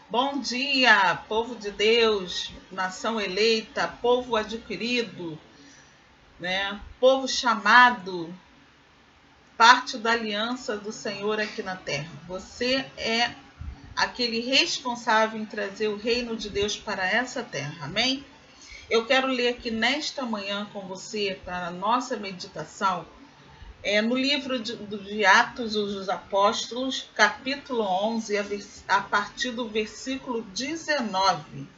Bom dia, povo de Deus, nação eleita, povo adquirido, né? Povo chamado, parte da aliança do Senhor aqui na terra. Você é aquele responsável em trazer o reino de Deus para essa terra, amém? Eu quero ler aqui nesta manhã com você, para a nossa meditação, no livro de Atos dos Apóstolos, capítulo 11, a partir do versículo 19.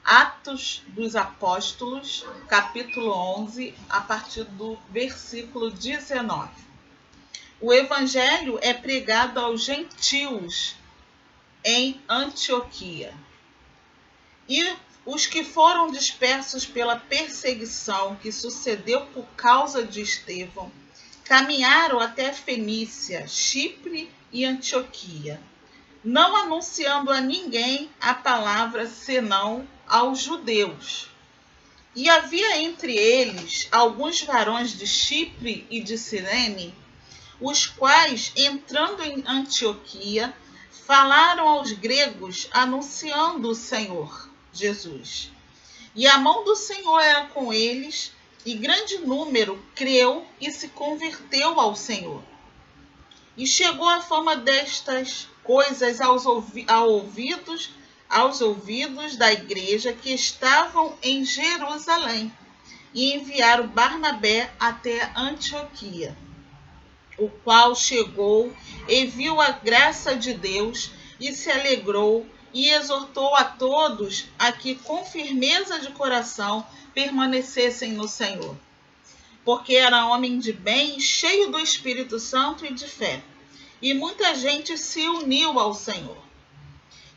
Atos dos Apóstolos, capítulo 11, a partir do versículo 19. O evangelho é pregado aos gentios em Antioquia. E os que foram dispersos pela perseguição que sucedeu por causa de Estevão, caminharam até Fenícia, Chipre e Antioquia, não anunciando a ninguém a palavra senão aos judeus. E havia entre eles alguns varões de Chipre e de Cirene, os quais, entrando em Antioquia, falaram aos gregos anunciando o Senhor Jesus. E a mão do Senhor era com eles, e grande número creu e se converteu ao Senhor. E chegou a fama destas coisas aos ouvidos da igreja que estavam em Jerusalém, e enviaram Barnabé até Antioquia, o qual chegou e viu a graça de Deus e se alegrou e exortou a todos a que com firmeza de coração permanecessem no Senhor, porque era homem de bem, cheio do Espírito Santo e de fé. E muita gente se uniu ao Senhor.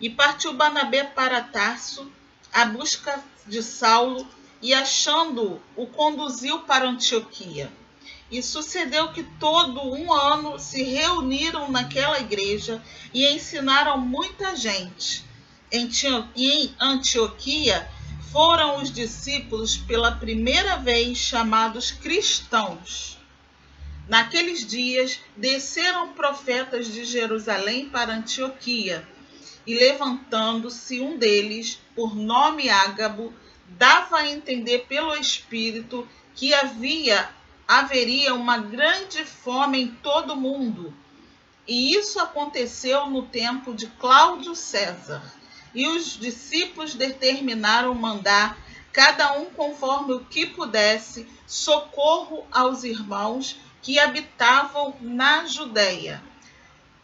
E partiu Barnabé para Tarso, à busca de Saulo, e achando-o, o conduziu para Antioquia. E sucedeu que todo um ano se reuniram naquela igreja e ensinaram muita gente. Em Antioquia foram os discípulos pela primeira vez chamados cristãos. Naqueles dias desceram profetas de Jerusalém para Antioquia, e levantando-se um deles, por nome Ágabo, dava a entender pelo Espírito que haveria uma grande fome em todo o mundo. E isso aconteceu no tempo de Cláudio César. E os discípulos determinaram mandar, cada um conforme o que pudesse, socorro aos irmãos que habitavam na Judéia.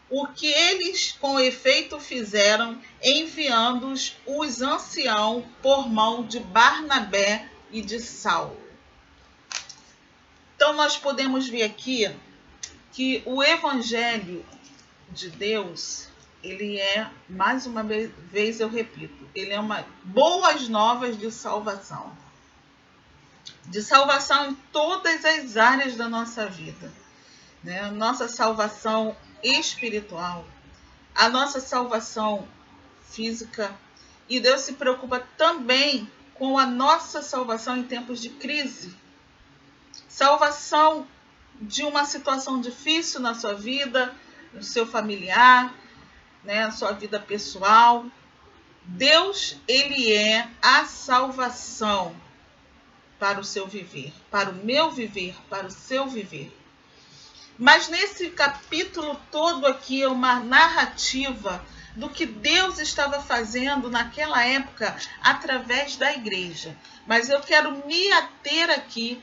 O que eles com efeito fizeram, enviando-os os anciãos por mão de Barnabé e de Saulo. Então nós podemos ver aqui que o evangelho de Deus, ele é, mais uma vez eu repito, ele é uma boas novas de salvação. De salvação em todas as áreas da nossa vida, né? Nossa salvação espiritual, a nossa salvação física, e Deus se preocupa também com a nossa salvação em tempos de crise. Salvação de uma situação difícil na sua vida, no seu familiar, né, na sua vida pessoal. Deus, ele é a salvação para o seu viver, para o meu viver, para o seu viver. Mas nesse capítulo todo aqui é uma narrativa do que Deus estava fazendo naquela época através da igreja. Mas eu quero me ater aqui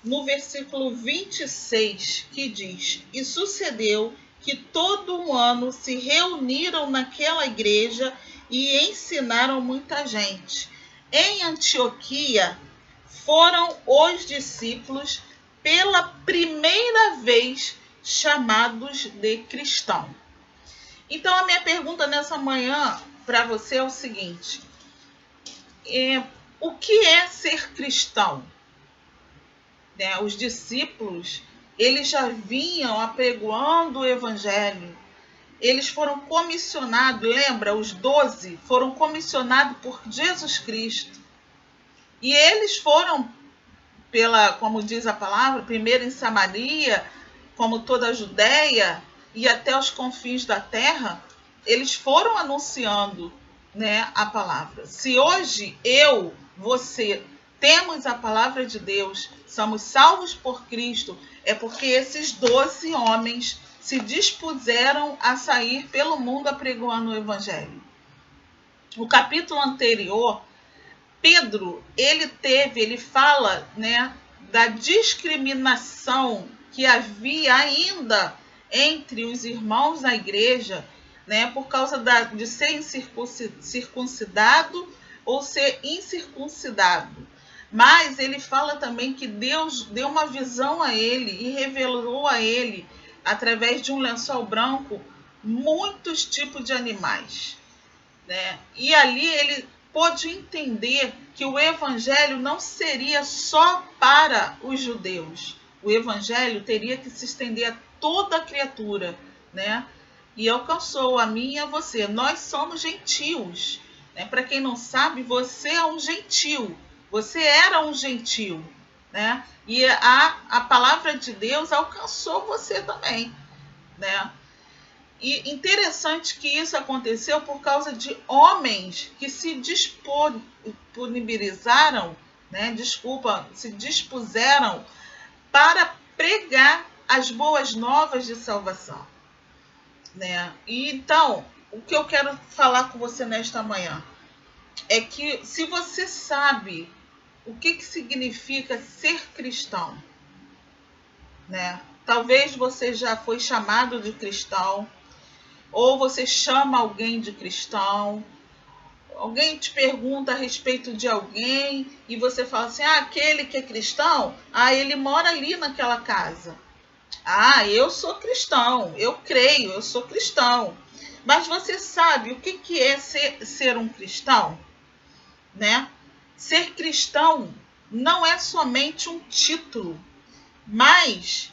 no versículo 26, que diz: E sucedeu que todo um ano se reuniram naquela igreja e ensinaram muita gente. Em Antioquia foram os discípulos pela primeira vez chamados de cristão. Então a minha pergunta nessa manhã para você é o seguinte: o que é ser cristão? Os discípulos, eles já vinham apregoando o evangelho. Eles foram comissionados, lembra? Os 12 foram comissionados por Jesus Cristo. E eles foram como diz a palavra, primeiro em Samaria, como toda a Judéia e até os confins da terra, eles foram anunciando né, a palavra. Se hoje você temos a palavra de Deus, somos salvos por Cristo, é porque esses 12 homens se dispuseram a sair pelo mundo apregoando o evangelho. No capítulo anterior, Pedro, ele fala, né, da discriminação que havia ainda entre os irmãos da igreja, né, por causa de ser circuncidado ou ser incircuncidado. Mas ele fala também que Deus deu uma visão a ele e revelou a ele, através de um lençol branco, muitos tipos de animais, né? E ali ele pôde entender que o evangelho não seria só para os judeus. O evangelho teria que se estender a toda a criatura, né? E alcançou a mim e a você. Nós somos gentios, né? Para quem não sabe, você é um gentil. Você era um gentil, né? E a palavra de Deus alcançou você também, né? E interessante que isso aconteceu por causa de homens que se disponibilizaram, né? Se dispuseram para pregar as boas novas de salvação, né? E então, o que eu quero falar com você nesta manhã é que, se você sabe o que significa ser cristão, né? Talvez você já foi chamado de cristão, ou você chama alguém de cristão, alguém te pergunta a respeito de alguém e você fala assim, aquele que é cristão, ele mora ali naquela casa. Eu sou cristão, eu creio, eu sou cristão. Mas você sabe o que é ser um cristão? Né? Ser cristão não é somente um título, mas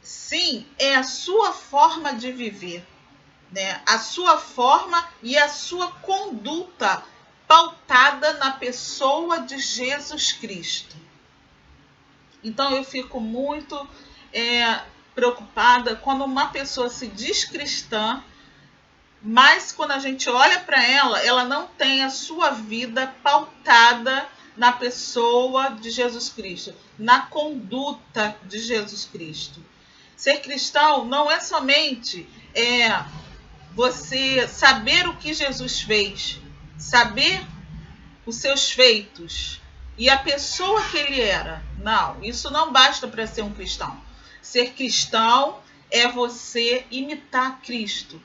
sim é a sua forma de viver, né? A sua forma e a sua conduta pautada na pessoa de Jesus Cristo. Então eu fico muito preocupada quando uma pessoa se diz cristã, mas quando a gente olha para ela não tem a sua vida pautada na pessoa de Jesus Cristo, na conduta de Jesus Cristo. Ser cristão não é somente você saber o que Jesus fez, saber os seus feitos e a pessoa que ele era. Não, isso não basta para ser um cristão. Ser cristão é você imitar Cristo,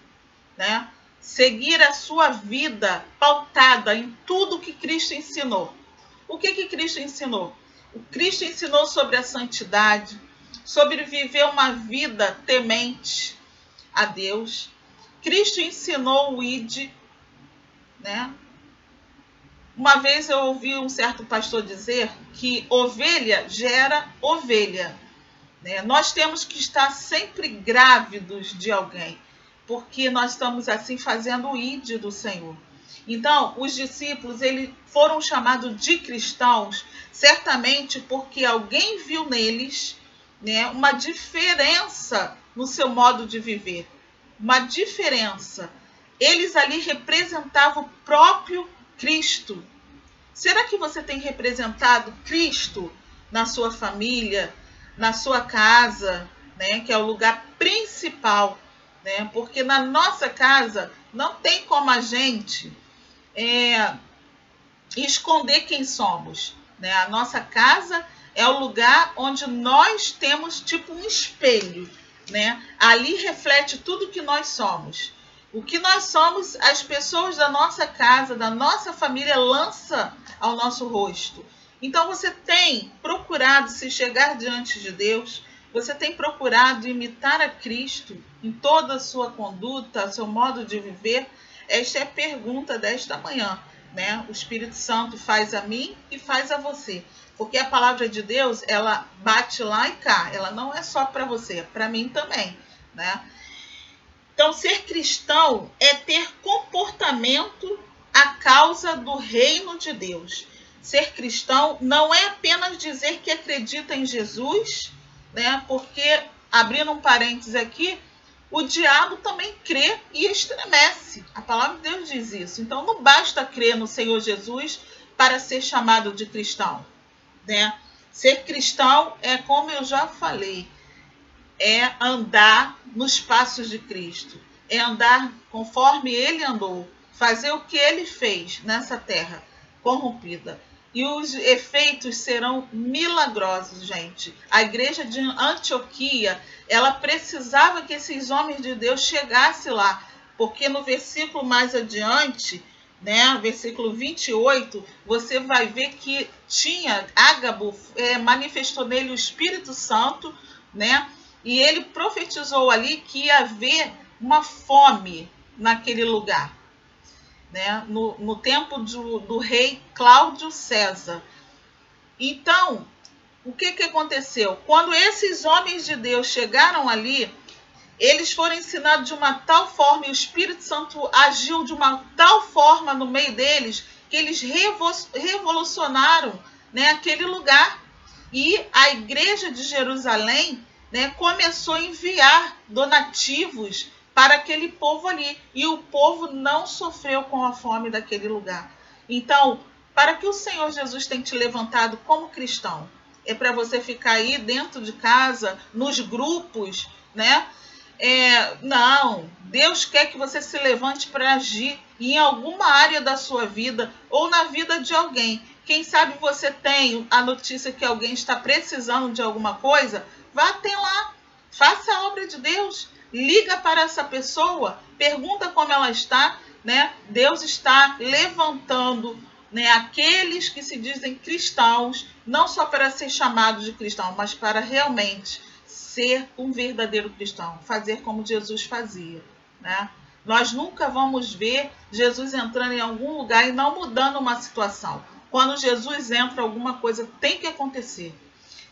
né? Seguir a sua vida pautada em tudo que Cristo ensinou. O que Cristo ensinou? O Cristo ensinou sobre a santidade, sobre viver uma vida temente a Deus. Cristo ensinou o ide, né? Uma vez eu ouvi um certo pastor dizer que ovelha gera ovelha, né? Nós temos que estar sempre grávidos de alguém, porque nós estamos assim fazendo o ide do Senhor. Então, os discípulos eles foram chamados de cristãos certamente porque alguém viu neles, né, uma diferença no seu modo de viver. Uma diferença. Eles ali representavam o próprio Cristo. Será que você tem representado Cristo na sua família, na sua casa, né, que é o lugar principal, né? Porque na nossa casa não tem como a gente esconder quem somos, né? A nossa casa é o lugar onde nós temos tipo um espelho, né? Ali reflete tudo que nós somos. O que nós somos, as pessoas da nossa casa, da nossa família, lançam ao nosso rosto. Então você tem procurado se chegar diante de Deus, você tem procurado imitar a Cristo em toda a sua conduta, seu modo de viver? Esta é a pergunta desta manhã, né? O Espírito Santo faz a mim e faz a você. Porque a palavra de Deus, ela bate lá e cá. Ela não é só para você, é para mim também, né? Então, ser cristão é ter comportamento à causa do reino de Deus. Ser cristão não é apenas dizer que acredita em Jesus, né? Porque, abrindo um parênteses aqui, o diabo também crê e estremece. A palavra de Deus diz isso. Então não basta crer no Senhor Jesus para ser chamado de cristão, né? Ser cristão é, como eu já falei, é andar nos passos de Cristo, é andar conforme ele andou, fazer o que ele fez nessa terra corrompida. E os efeitos serão milagrosos, gente. A igreja de Antioquia, ela precisava que esses homens de Deus chegassem lá, porque no versículo mais adiante, né, versículo 28, você vai ver que Ágabo manifestou nele o Espírito Santo, né? E ele profetizou ali que ia haver uma fome naquele lugar, né? No tempo do rei Cláudio César. Então, o que aconteceu? Quando esses homens de Deus chegaram ali, eles foram ensinados de uma tal forma, e o Espírito Santo agiu de uma tal forma no meio deles, que eles revolucionaram, né, aquele lugar. E a igreja de Jerusalém, né, começou a enviar donativos para aquele povo ali. E o povo não sofreu com a fome daquele lugar. Então, para que o Senhor Jesus tenha te levantado como cristão? É para você ficar aí dentro de casa, nos grupos, né? Não, Deus quer que você se levante para agir em alguma área da sua vida ou na vida de alguém. Quem sabe você tem a notícia que alguém está precisando de alguma coisa, vá até lá, faça a obra de Deus, liga para essa pessoa, pergunta como ela está, né? Deus está levantando, né, aqueles que se dizem cristãos, não só para ser chamados de cristão, mas para realmente ser um verdadeiro cristão, fazer como Jesus fazia, né? Nós nunca vamos ver Jesus entrando em algum lugar e não mudando uma situação. Quando Jesus entra, alguma coisa tem que acontecer.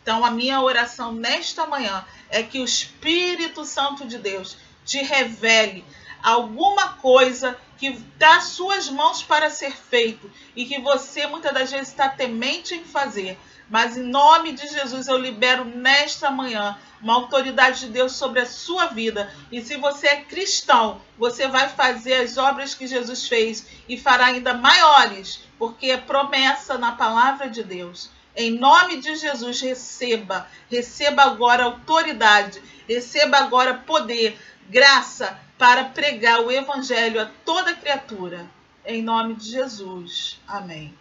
Então, a minha oração nesta manhã é que o Espírito Santo de Deus te revele alguma coisa que está às suas mãos para ser feito e que você muitas das vezes está temente em fazer. Mas em nome de Jesus eu libero nesta manhã uma autoridade de Deus sobre a sua vida. E se você é cristão, você vai fazer as obras que Jesus fez e fará ainda maiores, porque é promessa na palavra de Deus. Em nome de Jesus, receba agora autoridade, receba agora poder, graça para pregar o evangelho a toda criatura. Em nome de Jesus. Amém.